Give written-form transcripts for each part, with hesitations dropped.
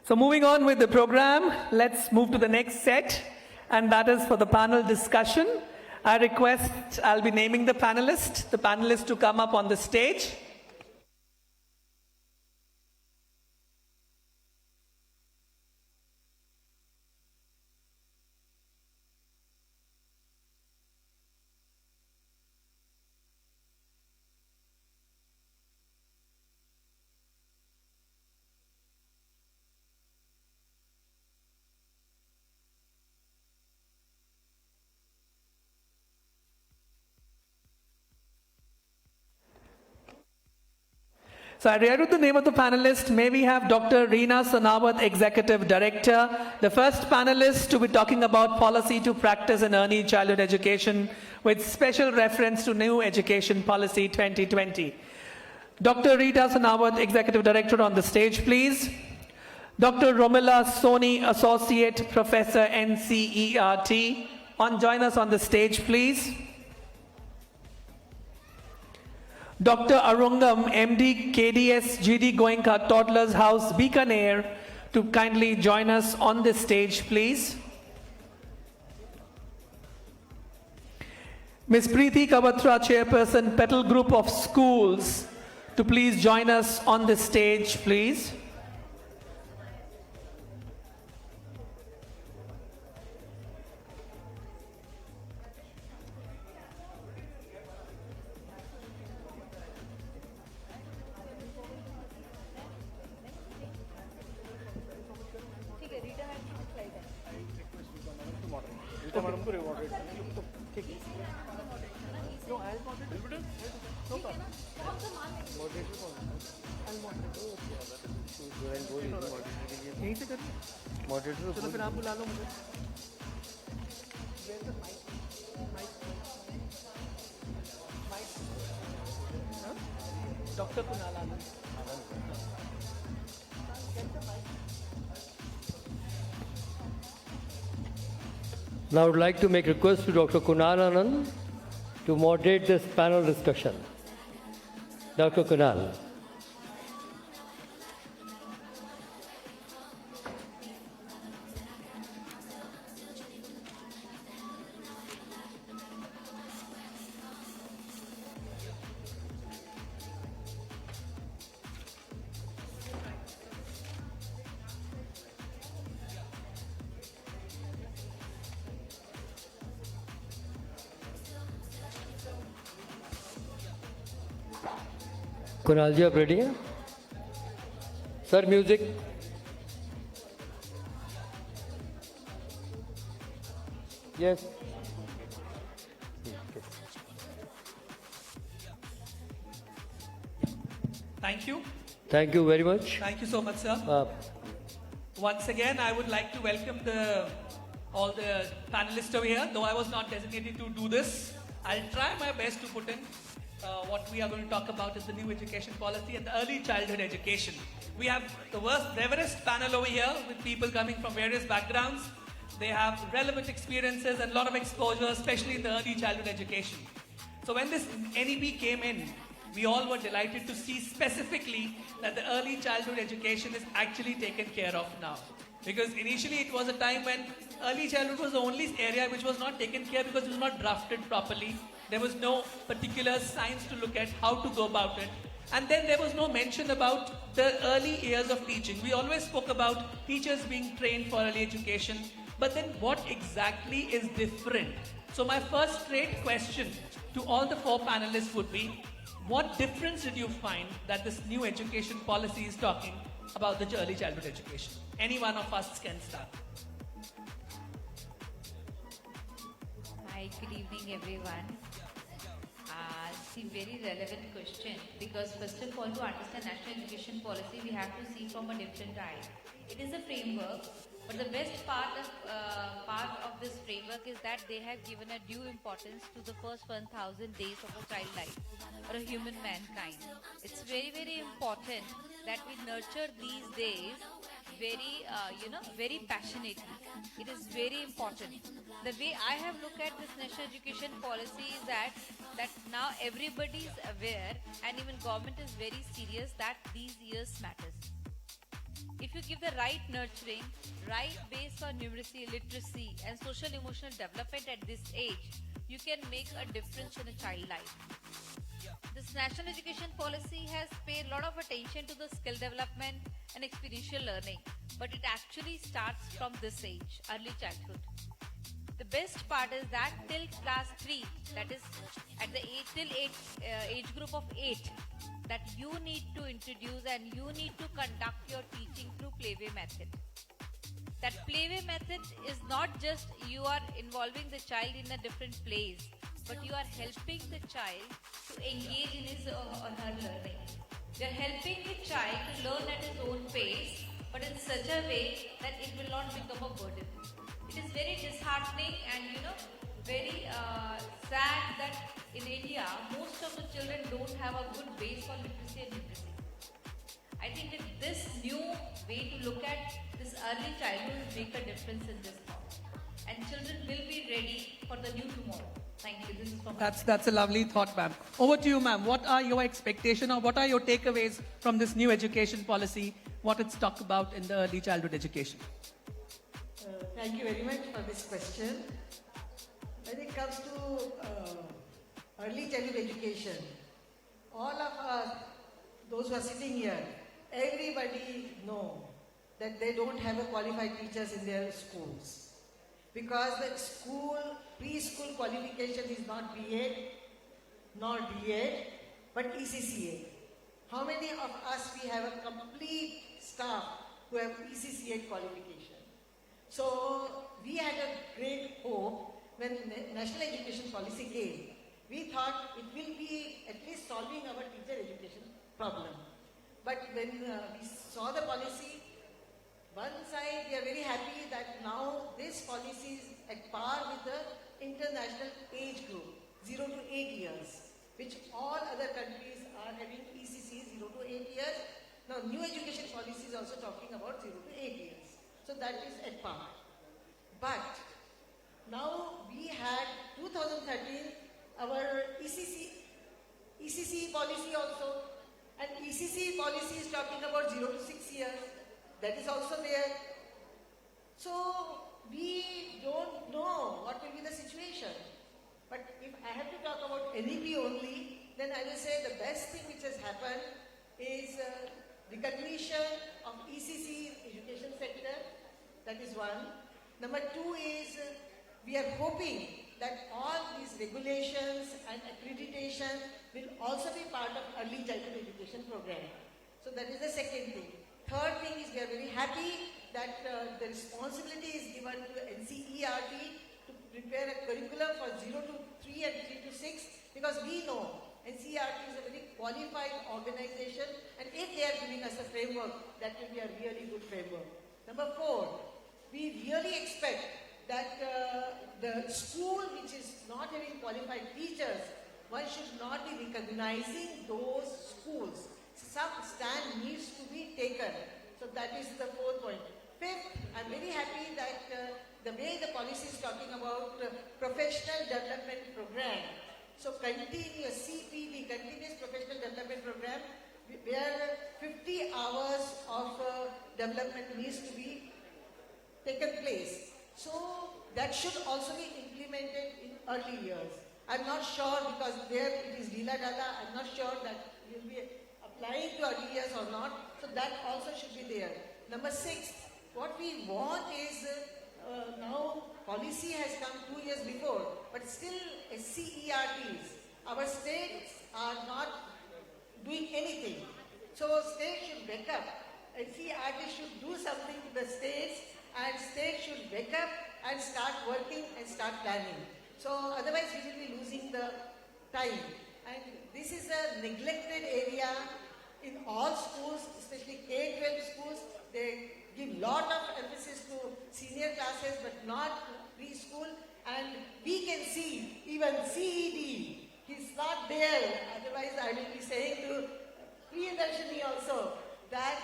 So moving on with the program, let's move to the next set, and that is for the panel discussion. I'll be naming the panelists to come up on the stage. So I read the name of the panelists. May we have Dr. Reena Sonawat, Executive Director, the first panelist to be talking about policy to practice in early childhood education with special reference to New Education Policy 2020. Dr. Reena Sonawat, Executive Director, on the stage, please. Dr. Romila Soni, Associate Professor, NCERT, join us on the stage, please. Dr. Arumugam, MD, KDS, GD Goenka, Toddlers House, Bikaner, to kindly join us on this stage, please. Ms. Preeti Kavatra, Chairperson, Petal Group of Schools, to please join us on this stage, please. चलो फिर आप बुला लो मुझे doctor Kunal Anand Now I would like to make a request to Dr. Kunal Anand to moderate this panel discussion. Dr. Kunal. Kunalji, are you ready? Sir, music. Yes. Thank you. Thank you very much. Thank you so much, sir. Once again, I would like to welcome all the panelists over here. Though I was not designated to do this, I'll try my best to put in what we are going to talk about is the new education policy and the early childhood education. We have the rarest panel over here with people coming from various backgrounds. They have relevant experiences and a lot of exposure, especially in the early childhood education. So when this NEP came in, we all were delighted to see specifically that the early childhood education is actually taken care of now. Because initially it was a time when early childhood was the only area which was not taken care because it was not drafted properly. There was no particular science to look at how to go about it. And then there was no mention about the early years of teaching. We always spoke about teachers being trained for early education. But then what exactly is different? So my first straight question to all the four panelists would be, what difference did you find that this new education policy is talking about the early childhood education? Any one of us can start. Hi, good evening everyone. It's a very relevant question because first of all, to understand national education policy, we have to see from a different eye. It is a framework, but the best part of this framework is that they have given a due importance to the first 1,000 days of a child life or a human mankind. It's very, very important that we nurture these days very passionately. It is very important. The way I have looked at this national education policy is that now everybody is aware and even government is very serious that these years matters. If you give the right nurturing, right base for numeracy, literacy, and social emotional development at this age, you can make a difference in a child's life. This national education policy has paid a lot of attention to the skill development and experiential learning, but it actually starts from this age, early childhood. The best part is that till class 3, that is at the age group of 8, that you need to introduce and you need to conduct your teaching through playway method. That playway method is not just you are involving the child in a different place, but you are helping the child to engage in his or her learning. You are helping the child to learn at his own pace, but in such a way that it will not become a burden. It is very disheartening and very sad that in India most of the children don't have a good base for literacy and numeracy. I think with this new way to look at this early childhood will make a difference in this thought, and children will be ready for the new tomorrow. Thank you. This is from That's a lovely thought, ma'am. Over to you, ma'am. What are your expectations or what are your takeaways from this new education policy? What it's talked about in the early childhood education? Thank you very much for this question. When it comes to early childhood education, all of us, those who are sitting here, everybody know that they don't have a qualified teachers in their schools. Because the preschool qualification is not B.Ed, nor D.Ed, but ECCA. How many of us we have a complete staff who have ECCA qualification? So we had a great hope when National Education Policy came. We thought it will be at least solving our teacher education problem. But when we saw the policy, one side we are very happy that now this policy is at par with the international age group, 0 to 8 years, which all other countries are having ECC 0 to 8 years. Now new education policy is also talking about 0 to 8 years. So that is at par. But now we had 2013 our ECC policy also, and ECC policy is talking about 0 to 6 years. That is also there. So we don't know what will be the situation. But if I have to talk about NEP only, then I will say the best thing which has happened is recognition of ECC in education sector. That is one. Number two is we are hoping that all these regulations and accreditation will also be part of early childhood education program. So that is the second thing. Third thing is we are very happy that the responsibility is given to NCERT to prepare a curriculum for 0 to 3 and 3 to 6, because we know NCERT is a very qualified organization, and if they are giving us a framework, that will be a really good framework. Number four, we really expect that the school which is not having qualified teachers, one should not be recognizing those schools. Some stand needs to be taken. So that is the fourth point. Fifth, I'm very happy that the way the policy is talking about professional development program. So continuous CPD, continuous professional development program, where 50 hours of development needs to be taken place. So that should also be implemented in early years. I'm not sure, because there it is Dila Dada, I'm not sure that will be applying to early years or not. So that also should be there. Number six, what we want is now policy has come 2 years before, but still CERTs, our states are not doing anything. So states should wake up. CERT should do something to the states, and states should wake up and start working and start planning. So otherwise we will be losing the time. And this is a neglected area in all schools, especially K-12 schools. They give lot of emphasis to senior classes but not preschool. And we can see even CED, he's not there. Otherwise I will be saying to Priyadarshi also that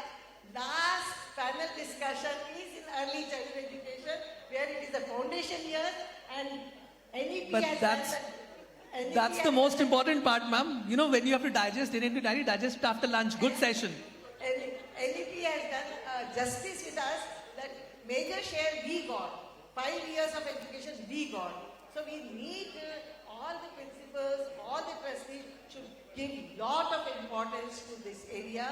last panel discussion is in early childhood education, where it is the foundation year, and NEP But has that's the most important part, ma'am. You know, when you have to digest, digest after lunch. Good session. NEP has done a justice with us that major share we got. 5 years of education we got. So we need all the principals, all the trustees should give lot of importance to this area.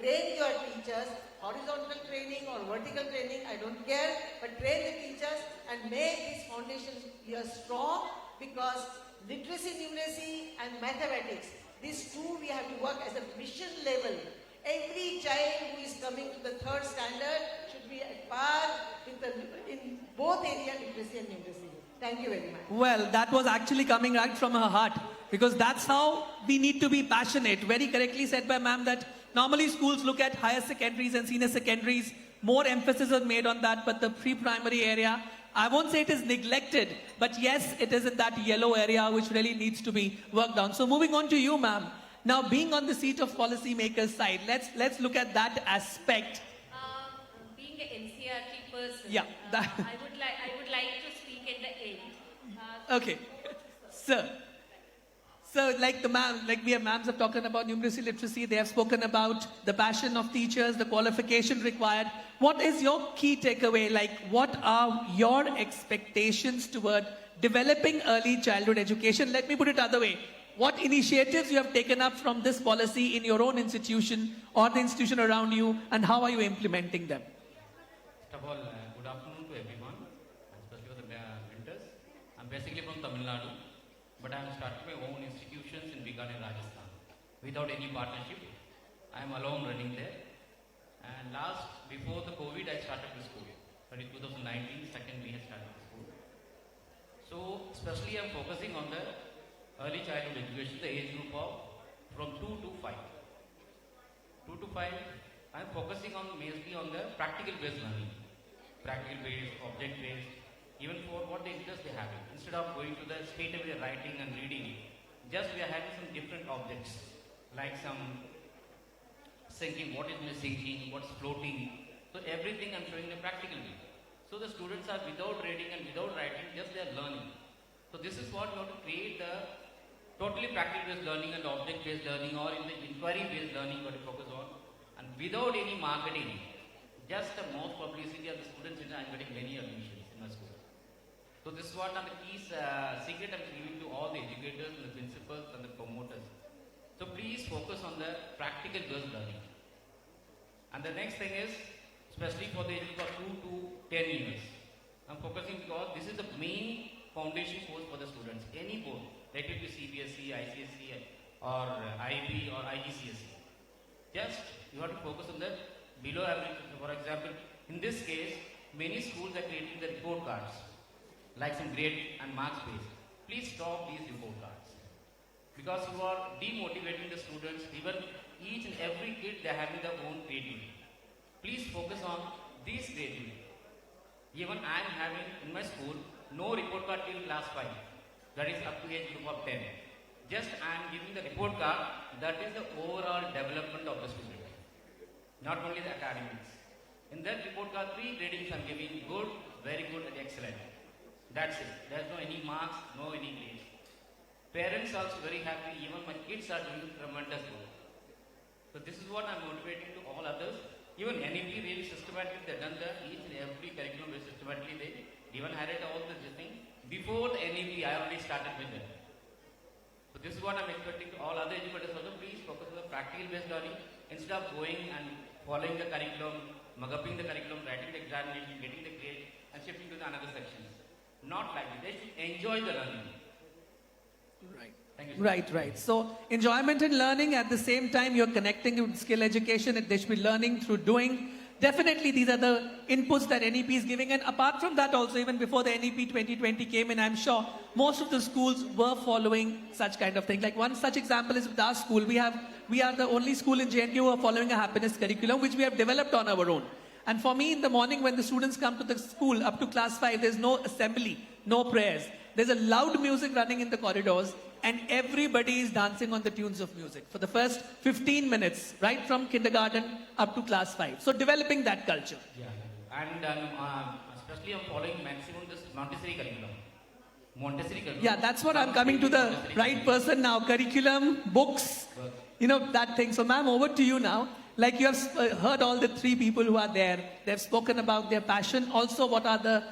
Train your teachers, horizontal training or vertical training, I don't care, but train the teachers and make this foundation here strong, because literacy, numeracy and mathematics, these two we have to work as a mission level. Every child who is coming to the 3rd standard should be at par with in both areas, literacy and numeracy. Thank you very much. Well, that was actually coming right from her heart, because that's how we need to be passionate. Very correctly said by ma'am that normally schools look at higher secondaries and senior secondaries. More emphasis is made on that, but the pre-primary area, I won't say it is neglected, but yes, it is in that yellow area which really needs to be worked on. So moving on to you, ma'am. Now, being on the seat of policymakers side, let's look at that aspect. Being an NCRT person, Yeah, I would like to speak at the end. Okay, sir. So, like we have ma'ams have talked about numeracy literacy. They have spoken about the passion of teachers, the qualification required. What is your key takeaway? Like, what are your expectations toward developing early childhood education? Let me put it other way. What initiatives you have taken up from this policy in your own institution or the institution around you, and how are you implementing them? First of all, good afternoon to everyone, especially for the winters. I'm basically from Tamil Nadu, but I have started my own institutions in Bikaner, Rajasthan, without any partnership. I am alone running there. And before the COVID, I started the school. But in 2019, second we had started the school. So, especially I'm focusing on the early childhood education, the age group of from 2 to 5. 2 to 5, I'm focusing on mainly on the practical based learning. Practical based, object based, even for what the interest they have. Instead of going to the straight away writing and reading it, just we are having some different objects, like some sinking, what is my sinking, what's floating. So everything I'm showing in a practical way. So the students are without reading and without writing, just they are learning. So this is what we have to create the totally practical based learning and object based learning, or in the inquiry based learning what to focus on, and without any marketing, just the most publicity of the students, I'm getting many admissions in my school. So this is what are the key secret I'm giving to all the educators and the principals and the promoters. So please focus on the practical based learning. And the next thing is, especially for the age of 2 to 10 years, I'm focusing because this is the main foundation course for the students. Any board, let it be CBSE, ICSE, or IB or IGCSE. Just you have to focus on the below average. For example, in this case, many schools are creating the report cards, like some grade and marks based. Please stop these report cards, because you are demotivating the students. Even each and every kid, they are having their own creativity. Please focus on this creativity. Even I am having in my school no report card till class 5. That is up to age group of 10. Just I am giving the report card. That is the overall development of the student, not only the academics. In that report card, 3 gradings I am giving: good, very good, and excellent. That's it. There's no any marks, no any grades. Parents also very happy. Even my kids are doing tremendous work. So this is what I'm motivating to all others. Even NEP really systematically, they've done each and every curriculum very systematically. They even had it all this thing. Before the NEP, I already started with them. So this is what I'm expecting to all other educators also. Please focus on the practical based learning instead of going and following the curriculum, mug-upping the curriculum, writing the examination, getting the grade, and shifting to the another sections. Not like this. They should enjoy the learning. Right. Thank you. Right. So enjoyment in learning, at the same time you're connecting with skill education. They should be learning through doing. Definitely these are the inputs that NEP is giving. And apart from that also, even before the NEP 2020 came in, I'm sure most of the schools were following such kind of thing. Like one such example is with our school. We are the only school in JNK who are following a happiness curriculum, which we have developed on our own. And for me, in the morning when the students come to the school up to class 5, there's no assembly, no prayers. There's a loud music running in the corridors, and everybody is dancing on the tunes of music for the first 15 minutes, right from kindergarten up to class 5. So developing that culture. Yeah, and especially I'm following maximum this Montessori curriculum. Yeah, that's what I'm coming to the right person now. Curriculum, books, that thing. So ma'am, over to you now. Like you have heard all the three people who are there. They've spoken about their passion, also what are the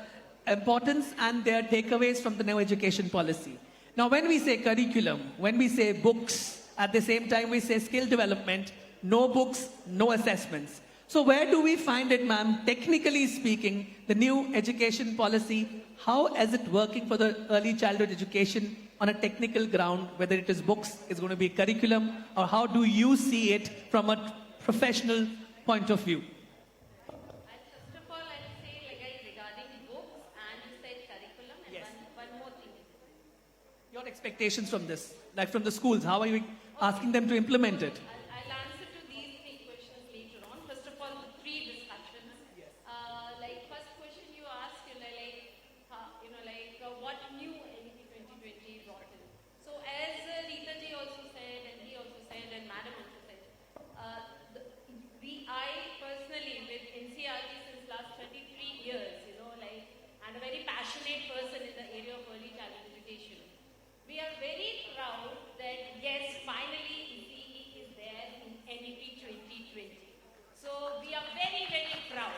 importance and their takeaways from the new education policy. Now, when we say curriculum, when we say books, at the same time we say skill development, no books, no assessments. So where do we find it, ma'am? Technically speaking, the new education policy, how is it working for the early childhood education on a technical ground, whether it is books, it's going to be curriculum, or how do you see it from a professional point of view? First of all, I'll say regarding books and you said curriculum and Yes. one more thing. Your expectations from this, like from the schools, how are you asking them to implement it? I'll answer to these three questions later on. First of all, the three discussions. Yes. First question you asked, what new NEP 2020 brought in. So as Rita ji also said, and he also said, and Madam also said, I personally with NCRT since last 33 years, and a very passionate person in the area of early childhood education. We are very proud that yes, finally ECE is there in NEP 2020. So we are very, very proud.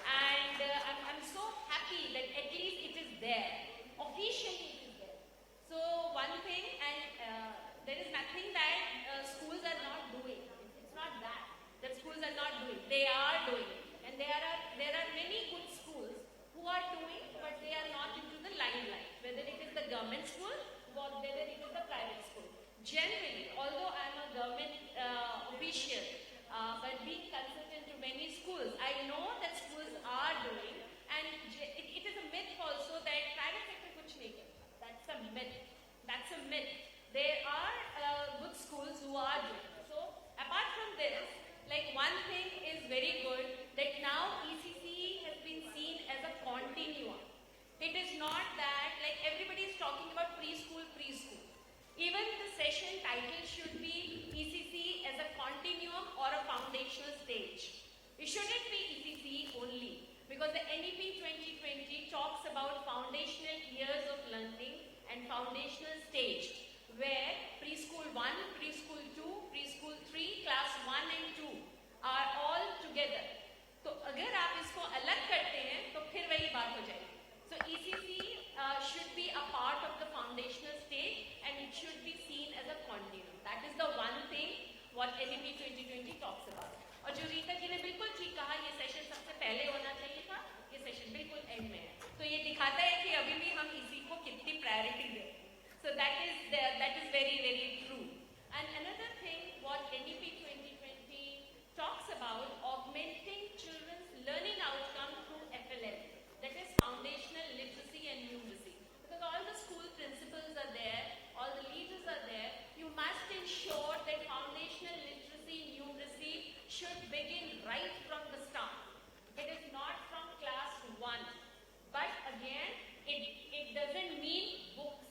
And I'm so happy that at least it is there. Officially it is there. So one thing, and there is nothing that schools are not doing. It's not that schools are not doing. They are doing it. And there are many good schools who are doing, but they are not into the limelight. Whether it is the government school, or whether it is the private school. Generally, although I am a government official, but being consultant to many schools, I know that schools are doing, and it is a myth also that private sector kuch nahi karta. That's a myth. That's a myth. There are good schools who are doing. So apart from this, one thing is very good that now ECC has been seen as a continuum. It is not that everybody is talking about preschool. Even the session title should be ECC as a continuum or a foundational stage. It shouldn't be ECC only, because the NEP 2020 talks about foundational years of learning and foundational stage, where preschool 1, preschool 2, preschool 3, class 1 and 2 are all together. तो अगर आप इसको अलग करते हैं तो फिर वही बात हो जाएगी. So ECC should be a part of the foundational stage and it should be seen as a continuum. That is the one thing what NEP 2020 talks about. और जो रीता जी ने बिल्कुल ठीक कहा, ये सेशन सबसे पहले होना चाहिए था, ये सेशन बिल्कुल एंड में है. तो ये दिखाता है कि अभी भी हम इसी को कितनी प्रायोरिटी देते हैं. So that is very, very true. And another thing what NEP 2020 talks about, augmenting children's learning outcome through FLL. That is foundational literacy and numeracy. Because all the school principals are there, all the leaders are there, you must ensure that foundational literacy, numeracy should begin right from the start. It is not from class 1. But again, it doesn't mean books.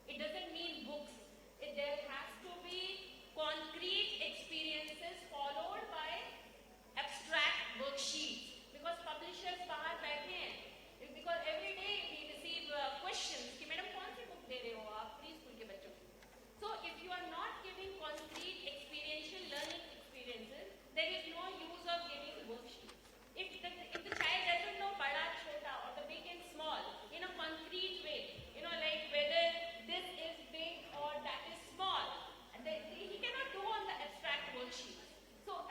It doesn't mean books. There has to be concrete experiences followed by abstract worksheets. Because publishers बाहर बैठे हैं. Because every day we receive questions कि madam कौन सी book दे रहे हो आप pre school के बच्चों को. So if you are not giving concrete experiential learning experiences, there is no use of giving worksheets. If the child doesn't know bada, chota or the big and small in a concrete way, whether this is big or that is small, he cannot do on the abstract worksheet. So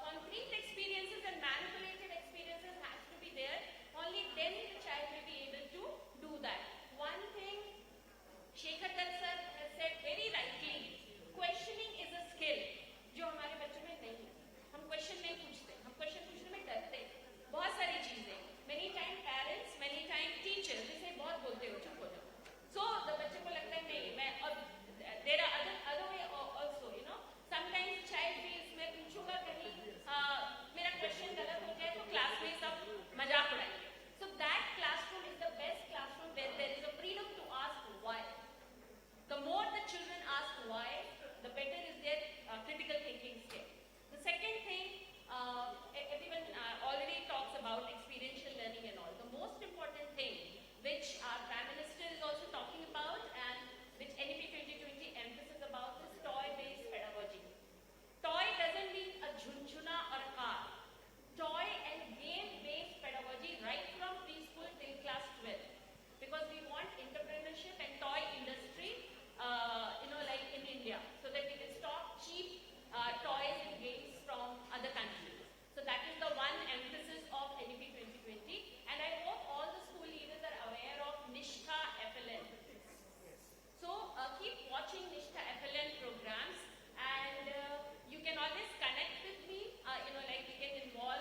concrete experiences and manipulated experiences has to be there. Only then the child will be able to do that. One thing Shekhar sir has said very rightly, questioning is a skill जो हमारे बच्चों में नहीं है. हम question नहीं पूछते, हम क्वेश्चन पूछने में डरते हैं. बहुत सारी चीजें. Many time parents, many time teachers जैसे बहुत बोलते हो चुप हो जाओ. So the बच्चे को लगता है नहीं मैं और there are other way also, sometimes child feels मैं पूछूंगा कहीं मेरा क्वेश्चन गलत हो जाए तो क्लास में सब मजाक उड़ाएंगे. So that classroom is the best classroom where there is a freedom to ask why. The more the children ask why, the better is their critical thinking skill. The second thing, everyone already talks about experiential learning and all. The most important thing which our Prime Minister is also talking about and which NEP 2020 emphasis about is toy-based pedagogy. Toy doesn't mean a Junchuna or a car. Toy and game-based pedagogy right from preschool till class 12. Because we want entrepreneurship and toy industry, like in India, so that we can stop cheap toys and games from other countries. So that is the one emphasis of NEP 2020, and I hope all the school leaders are aware of Nishtha FLN. So keep watching Nishtha FLN programs, and you can always connect with me. We can involve,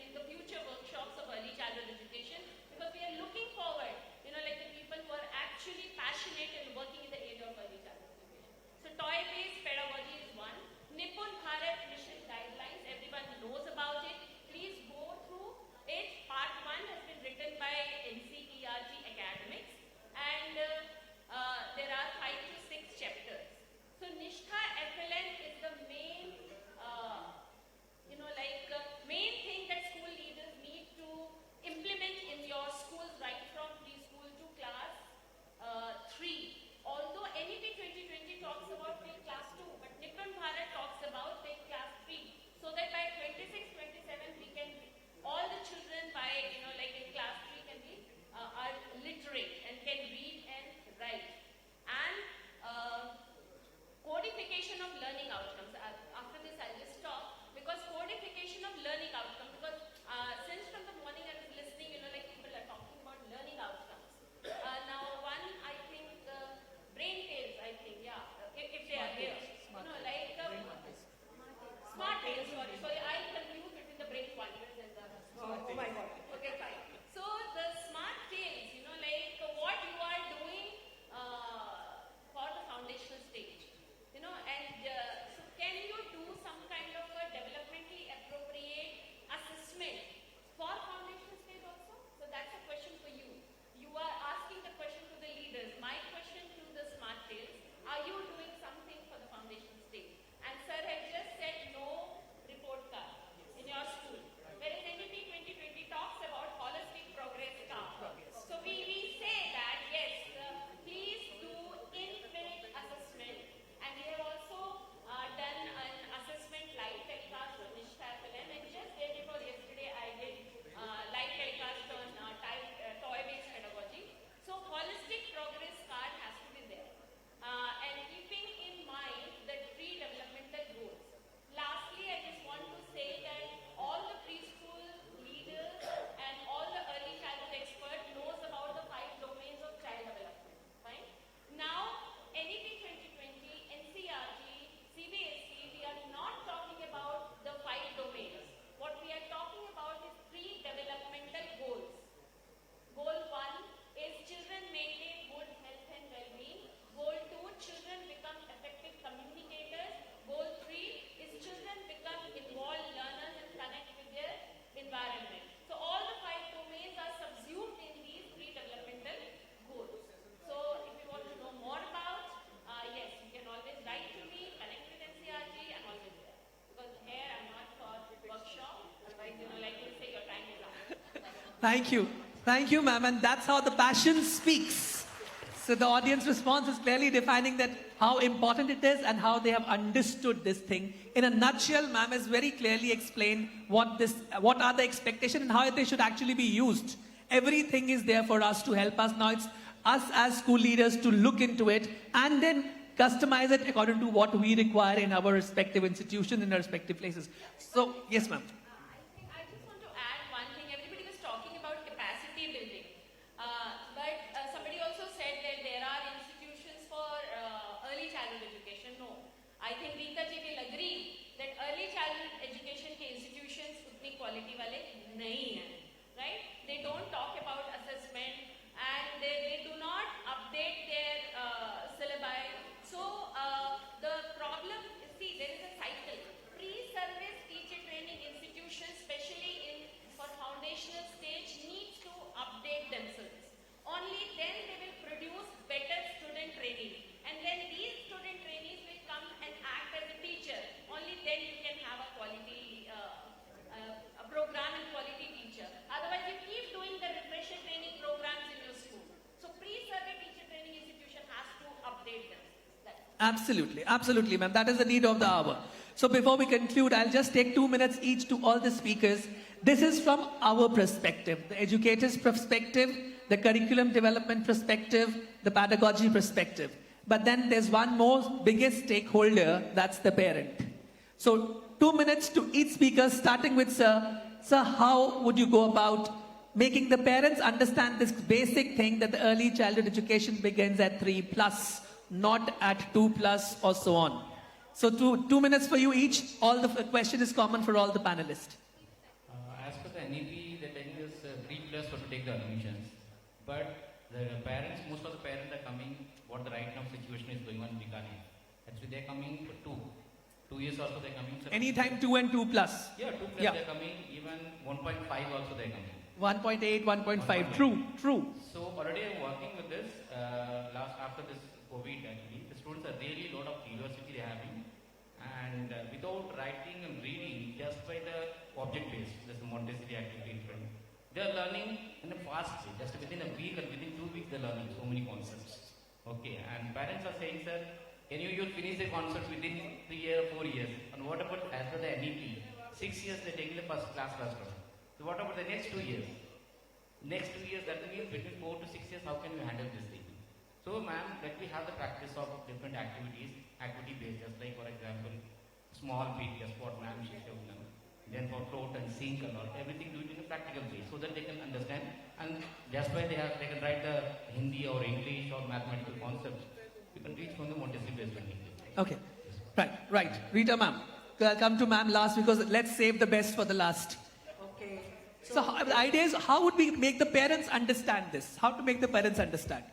in the future workshops of early childhood education, because we are looking forward, the people who are actually passionate and working in the area of early childhood education. So toy-based pedagogy is one. Nipun Bharat Mission Guidelines, everyone knows about it. Please go through it. Part 1 has been written by NCERT Academics, and there are 5 to 6 chapters. So Nishtha FLN is the main, main thing that school leaders need to implement in your schools right from preschool to class 3. Although NEP 2020 talks about till class 2, but Nipun Bharat talks about till class 3, so that by 26, 27 we can, all the children by, in class 3 can be, are literate and can read and write. And codification of learning outcomes. After this I'll just stop, because codification of learning outcomes, because since from the morning I was listening, people are talking about learning outcomes. Now one, I think, brain tales, I think, yeah, if they are here. Smart tales, sorry, I'll confuse between the brain wonders and the smart tales. Oh my God. Okay, fine. So the smart tales, what you are doing for the foundational stage. So can you do some kind of a developmentally appropriate assessment for foundational stage also? So that's a question for you. You are asking the question to the leaders. My question to the smart tales, are you doing something for the foundation stage? And sir had just said no report card in your school. Whereas NEP 2020 talks about holistic progress card. So we say that, yes, please do infinite assessment. And we have also done an assessment live telecast on Nishtha FLN, and just day before yesterday I did live telecast on toy-based pedagogy. So holistic progress card has to be there. And keeping in mind the 3 developmental goals. Lastly, I just want to say that all the preschool leaders and all the early childhood experts knows about the 5 domains of child development. Fine. Now, NEP 2020, NCERT, CBSE, we are not talking about the 5 domains. What we are talking about is 3 developmental goals. Goal 1 is children maintain good health and well-being. Goal 2, children become effective communicators. Goal 3 is children become involved learners and connect with their environment. So all the 5 domains are subsumed in these 3 developmental goals. So if you want to know more about, yes, you can always write to me, connect with NCRT, I'm always there. Because here I'm not for workshop, otherwise, like you say, your time is up. Thank you. Thank you, ma'am. And that's how the passion speaks. So the audience response is clearly defining that how important it is and how they have understood this thing. In a nutshell, ma'am has very clearly explained what are the expectations and how they should actually be used. Everything is there for us to help us. Now it's us as school leaders to look into it and then customize it according to what we require in our respective institutions, in our respective places. So, yes, ma'am. I just want to add one thing. Everybody was talking about capacity building. But somebody also said that there are institutions for early childhood education. No. I think Rita ji will agree that early childhood education के institutions उतनी quality वाले नहीं हैं. Right? They don't talk about assessment and they do not update their syllabi. So the problem, see, there is a cycle. Pre-service teacher training institutions, especially for foundational stage, needs to update themselves. Only then they will produce better student training. And then these student trainees will come and act as a teacher. Only then you can have a quality a program and quality teacher. Otherwise, you keep doing the refresher training programs in your school. So pre-survey teacher training institutions Absolutely, absolutely, ma'am. That is the need of the hour. So before we conclude, I'll just take 2 minutes each to all the speakers. This is from our perspective, the educator's perspective, the curriculum development perspective, the pedagogy perspective. But then there's one more biggest stakeholder, that's the parent. So 2 minutes to each speaker, starting with Sir. Sir, how would you go about making the parents understand this basic thing that the early childhood education begins at 3+, not at 2+ or so on? So 2 minutes for you each. All the question is common for all the panelists. As per the NEP, they're telling us 3+ for to take the admissions. But the parents, most of the parents are coming, what the right now situation is going on in Bikaner. Actually, they're coming for 2 years also they're coming. Anytime 2 and 2+. Yeah, 2+ they're coming, even 1.5 also they're coming. 1.8, 1.5. True. So already I'm working with this, after this COVID actually, the students are really a lot of curiosity they're having. And without writing and reading, just by the object based, this Montessori activity, they're learning in a fast way. Just within a week and within 2 weeks, they're learning so many concepts. Okay, and parents are saying, sir, can you'll finish the concepts within 3 years or 4 years? And what about as per the NEP? 6 years they're taking the first class. So what about the next 2 years? Next 2 years, that means between 4 to 6 years, how can we handle this thing? So, ma'am, let me have the practice of different activity based, just like, for example, small BTS, what ma'am she showed them. Then for float and sink and all, everything do it in a practical way so that they can understand. And just by they can write the Hindi or English or mathematical concepts, you can teach from the Montessori based learning. Okay, right. Rita ma'am, I'll come to ma'am last because let's save the best for the last. Okay. So the idea is, how would we make the parents understand this? How to make the parents understand?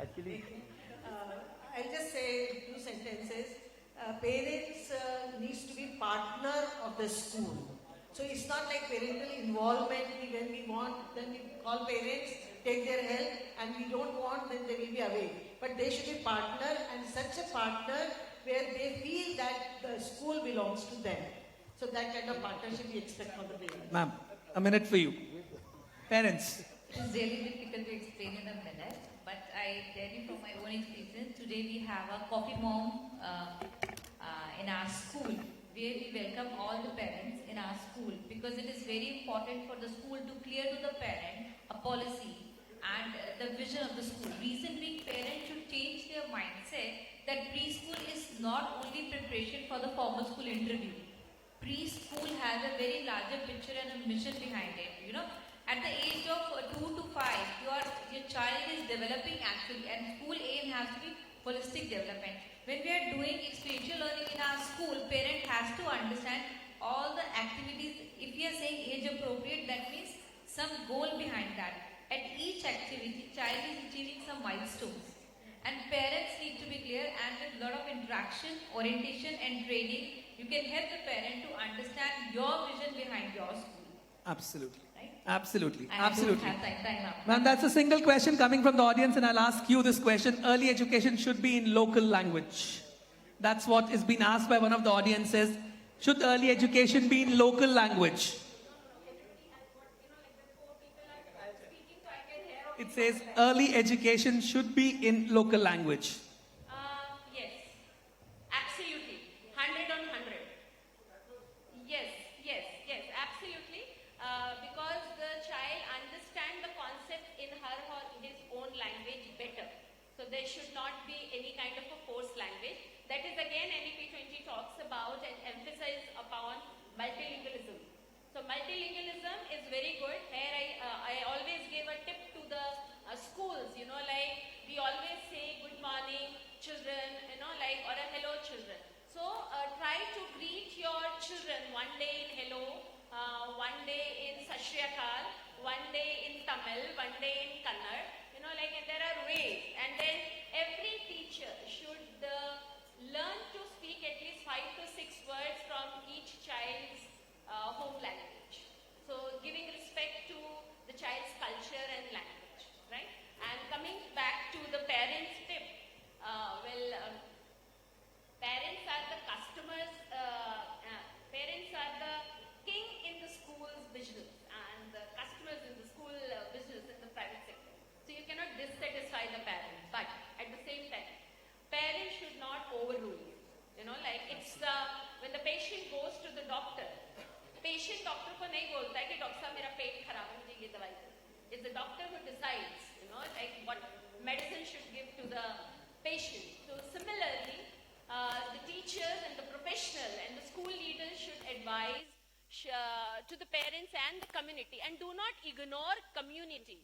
Actually, I'll just say 2 sentences. Parents needs to be partner of the school. So it's not like parental involvement. When we want, then we call parents, take their help, and we don't want, then they will be away. But they should be partner, and such a partner where they feel that the school belongs to them. So that kind of partnership we expect from the parents. Ma'am, a minute for you. Parents. It is really difficult to explain in a minute, but I tell you from my own experience. Today we have a coffee mom in our school, where we welcome all the parents in our school, because it is very important for the school to clear to the parent a policy and the vision of the school. Reason being, parents should change their mindset that preschool is not only preparation for the formal school interview. Preschool has a very larger picture and a mission behind it. At the age of 2 to 5, your child is developing actually, and school aim has to be holistic development. When we are doing experiential learning in our school, parent has to understand all the activities. If we are saying age appropriate, that means some goal behind that. At each activity, child is achieving some milestones. And parents need to be clear, and with a lot of interaction, orientation and training, you can help the parent to understand your vision behind your school. Absolutely. Right? Absolutely. I don't have time up. Ma'am, that's a single question coming from the audience, and I'll ask you this question. Early education should be in local language. That's what is being asked by one of the audiences. Should early education be in local language? It says early education should be in local language. Yes, absolutely. 100 on 100. Yes, absolutely. Because the child understands the concept in her or his own language better. So there should not be any kind of a forced language. That is again NEP 20 talks about and emphasizes upon multilingualism. So multilingualism is very good. Here I always give a tip to the schools, like we always say good morning children, or a hello children. So try to greet your children one day in hello, one day in Shekhar, one day in Tamil, one day in Kannada, and there are ways. And then every teacher should learn to speak at least 5 to 6 words from each child's home language. So giving respect to the child's culture and language, right? And coming back to the parents' tip, parents are the customers, parents are the king in the school's business and the customers in the school business in the private sector. So you cannot disset doctor. Patient doctor को नहीं बोलता है कि doctor साहब मेरा पेट खराब है मुझे ये दवाई दो. It's the doctor who decides, like what medicine should give to the patient. So similarly, the teachers and the professional and the school leaders should advise to the parents and the community, and do not ignore community.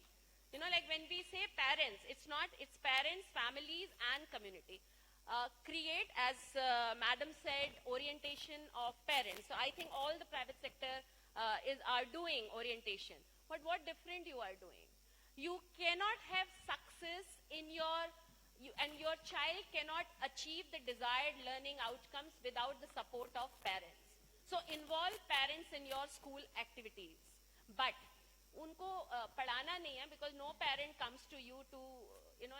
Like when we say parents, it's parents, families and community. Create, as Madam said, orientation of parents. So I think all the private sector are doing orientation. But what different you are doing? You cannot have success in and your child cannot achieve the desired learning outcomes without the support of parents. So involve parents in your school activities. But उनको पढ़ाना नहीं है, because no parent comes to you to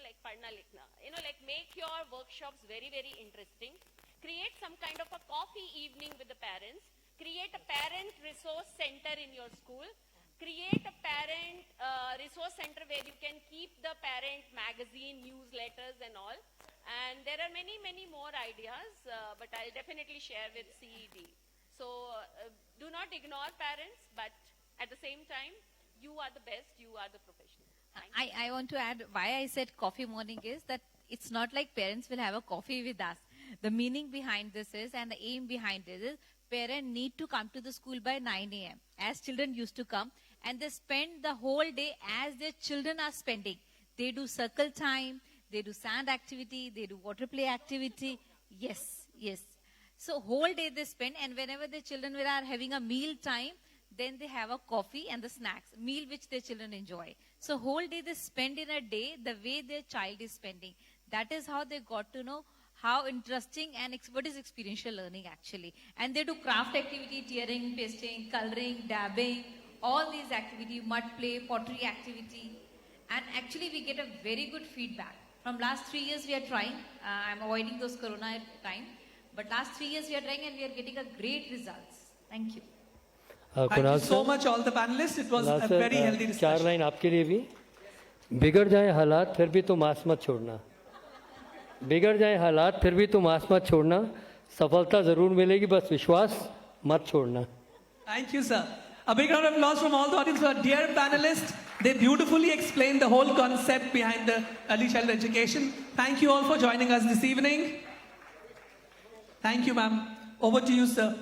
like पढ़ना लिखना. Like make your workshops very, very interesting. Create some kind of a coffee evening with the parents. Create a parent resource center in your school. Create a parent resource center where you can keep the parent magazine, newsletters and all. And there are many, many more ideas, but I'll definitely share with CED. So do not ignore parents, but at the same time, you are the best, you are the professional. I want to add why I said coffee morning is that it's not like parents will have a coffee with us. The meaning behind this is, and the aim behind this is, parents need to come to the school by 9 a.m. as children used to come, and they spend the whole day as their children are spending. They do circle time, they do sand activity, they do water play activity. Yes. So whole day they spend, and whenever the children are having a meal time, then they have a coffee and the snacks, meal which their children enjoy. So whole day they spend in a day the way their child is spending. That is how they got to know how interesting and what is experiential learning actually. And they do craft activity, tearing, pasting, coloring, dabbing, all these activities, mud play, pottery activity. And actually we get a very good feedback. From last 3 years we are trying. I'm avoiding those corona time. But last 3 years we are trying and we are getting a great results. Thank you. Thank you so much all the panelists. It was a very healthy discussion. 4 line आपके लिए भी. बिगड़ जाए हालात फिर भी तो मास मत छोड़ना. बिगड़ जाए हालात फिर भी तो मास मत छोड़ना. सफलता जरूर मिलेगी, बस विश्वास मत छोड़ना. Thank you, sir. A big round of applause from all the audience. Our dear panelists, they beautifully explained the whole concept behind the early childhood education. Thank you all for joining us this evening. Thank you, ma'am. Over to you, sir.